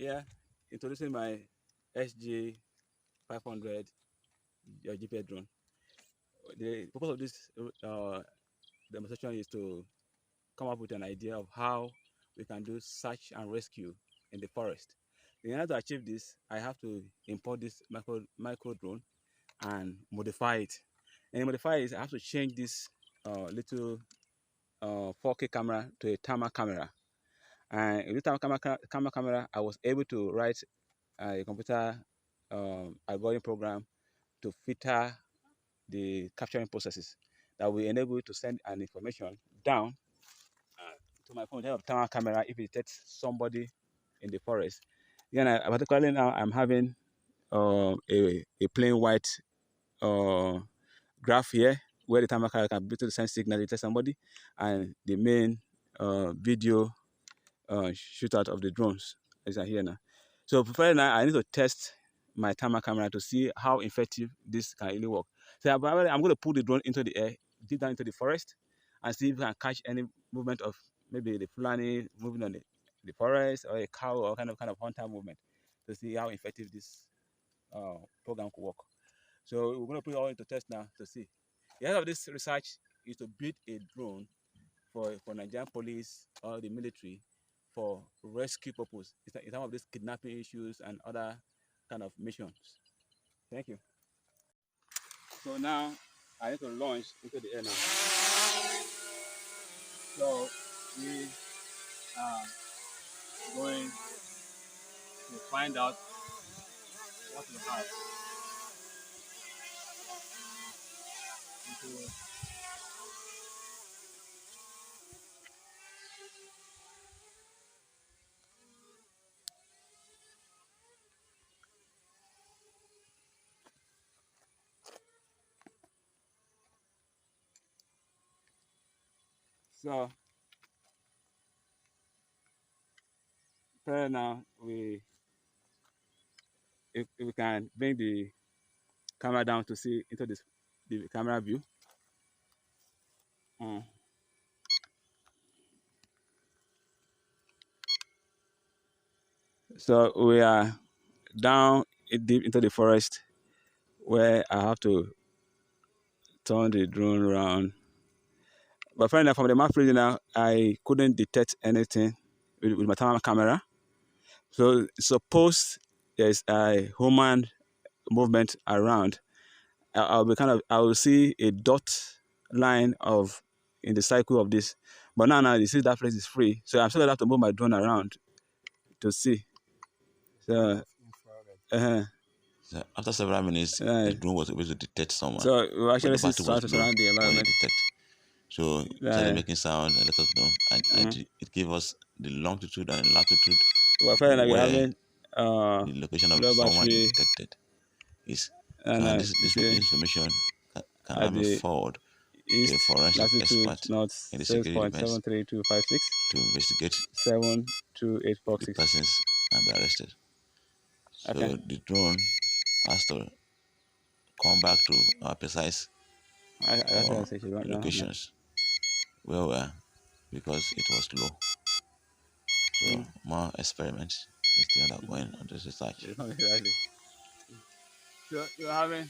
here introducing my SG 500 GPS drone. The purpose of this demonstration is to come up with an idea of how we can do search and rescue in the forest. In order to achieve this, I have to import this micro drone and modify it. And to modify it, I have to change this little 4K camera to a thermal camera. And with this thermal camera, I was able to write a computer algorithm program to filter the capturing processes that will enable to send an information down to my phone of thermal camera if it detects somebody in the forest. Again, particularly now I'm having a plain white graph here where the thermal camera can be able to send signal to detect somebody, and the main video shootout of the drones is here now. So before now, I need to test my thermal camera to see how effective this can really work. So I'm going to put the drone into the air, deep down into the forest, and see if we can catch any movement of maybe the Fulani moving on the forest, or a cow, or kind of hunter movement, to see how effective this program could work. So we're going to put it all into test now to see. The end of this research is to build a drone for Nigerian police or the military for rescue purpose in terms of these kidnapping issues and other kind of missions. Thank you. So now I need to launch into the air now. So we are going to find out what we have into so now if we can bring the camera down to see into the camera view. So we are down deep into the forest where I have to turn the drone around. But finally, from the map reading now, I couldn't detect anything with my thermal camera. So suppose there's a human movement around, I will see a dot line in the cycle of this. But now you see that place is free, so I'm still gonna have to move my drone around to see. So, so after several minutes, the drone was able to detect someone. So we actually start to surround the environment. So it started making sound and let us know, and it gave us the longitude and latitude where the location of someone detected is. And this information can now be forwarded to a forensic expert in the security defense to investigate 72846 the persons and be arrested. So the drone has to come back to our precise locations where we are, because it was low. So more experiments is still undergoing on this research. So you're having